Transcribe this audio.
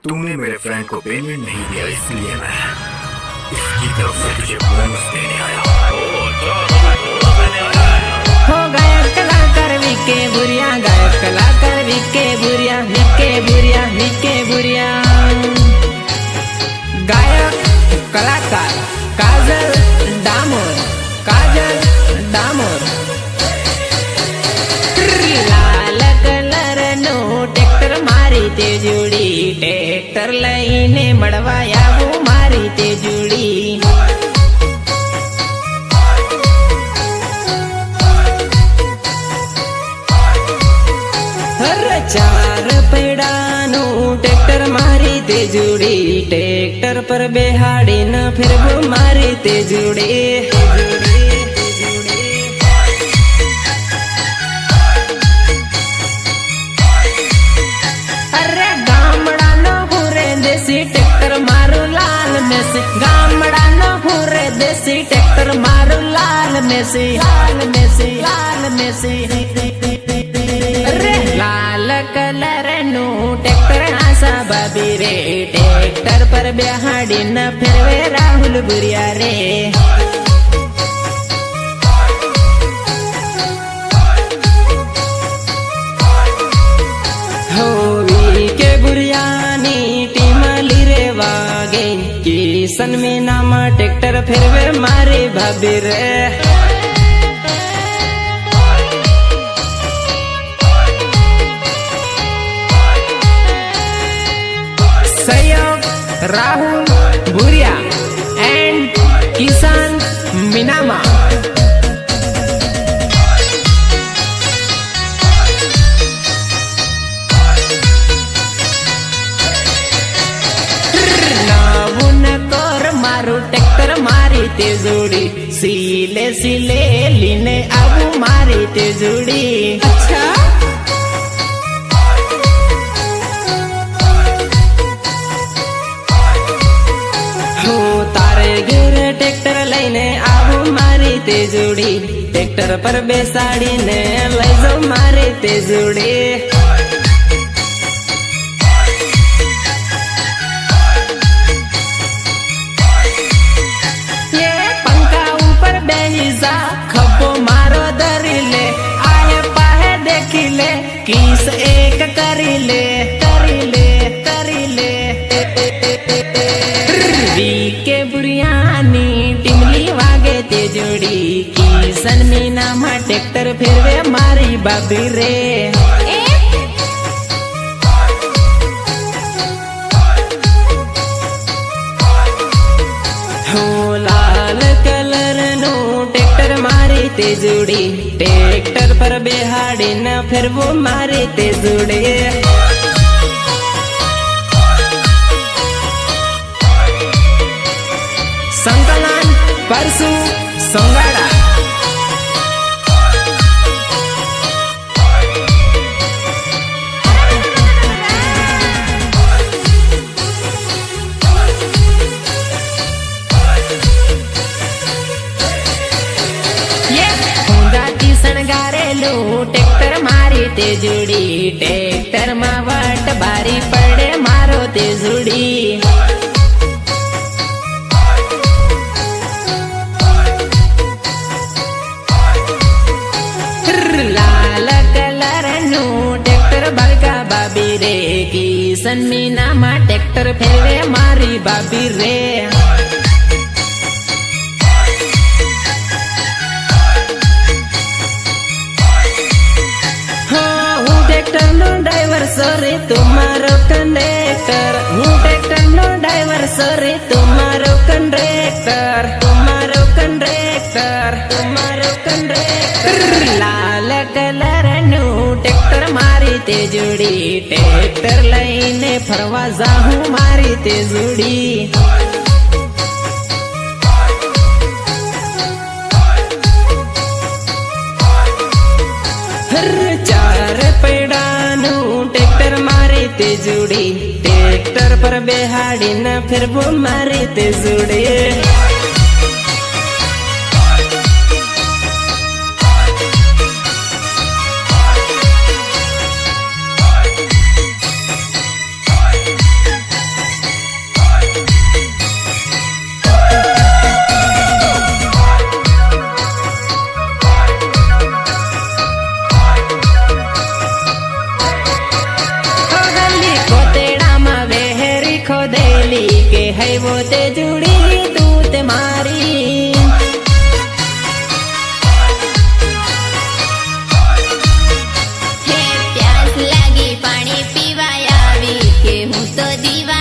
तूने मेरे फ्रेंड को पेमेंट नहीं दिया, इसलिए मैं इसकी तरफ से तुझे बोनस देने आया। हो गायक कलाकार विके बुरिया, गायक कलाकार विके बुरिया, विके बुरिया, विके बुरिया। गायक कलाकार काजल डामोर, काजल डामोर। लाल कलर नो ट्रेक्टर मारी ते जुड़ी, ट्रेक्टर लईने मड़वा आवू मारी ते जुड़ी। चार पैडानो ट्रेक्टर मारी ते जुड़ी, ट्रेक्टर पर बेहाड़ी न फिर वो मारी ते जुड़ी। अरे गामड़ा न हुरे देसी ट्रेक्टर मारू लाल में से, गामड़ा न हुरे देसी ट्रेक्टर मारू लाल में से, लाल में से, लाल में से। लाल कलर नो ट्रेक्टर आशा बाबी रे, ट्रेक्टर पर बेहाड़ी न फिरवे राहुल बुरिया रे। होवी के बुरियानी टीम लीरे वागे, किसन में नामा ट्रेक्टर फिरवे मारे भाभी रे। राहुल भूरिया एंड किसान मीनामा। मारू ट्रेक्टर मारी ते जोड़ी, सीले सीले लीने आबू मारी ते जोड़ी। अच्छा ट्रेक्टर लईने आबू मारी ते जुड़ी, ट्रेक्टर पर बेसाड़ी ने लई जाओ मारी ते जुड़ी। ये पंखा ऊपर बेही जा, खब्बो मारो धरी ले, आए पाहे देखी ले, किस एक करी ले, करी ले, करी ले। के बुरियानी टिमली वागे ते जोड़ी, किसन मीना मा ट्रेक्टर फिरवे मारी बाबी रे। हो लाल कलर नो ट्रेक्टर मारी ते जोड़ी, ट्रेक्टर पर बेहाड़ी न फिर वो मारी ते जोड़ी। संकलन परसू सोंगाड़ा। ये हुंदाती सणगारेलो ट्रेक्टर मारी ते जुड़ी, ट्रेक्टर मा वाट बारी पड़े मारो ते जुड़ी। किसन मीना मा ट्रेक्टर फेरवे मारी बाबी रे। हाँ हूँ ट्रेक्टर नो ड्राइवर सॉरी तुम्हारो कंडक्टर, हूँ ट्रेक्टर नो ड्राइवर सॉरी तुम्हारो कंडक्टर, तुम्हारो कंडक्टर, तुम्हारो कंडक्टर। लाल कलर नो ट्रेक्टर मारी ते जुड़ी, ट्रेक्टर लईने फरवा जाहू मारी ते जुड़ी। हर चार पैडानू ट्रेक्टर मारी ते जुड़ी, ट्रेक्टर पर बेहाड़ी न फिर वो मारी ते जुड़ी। તો દીવા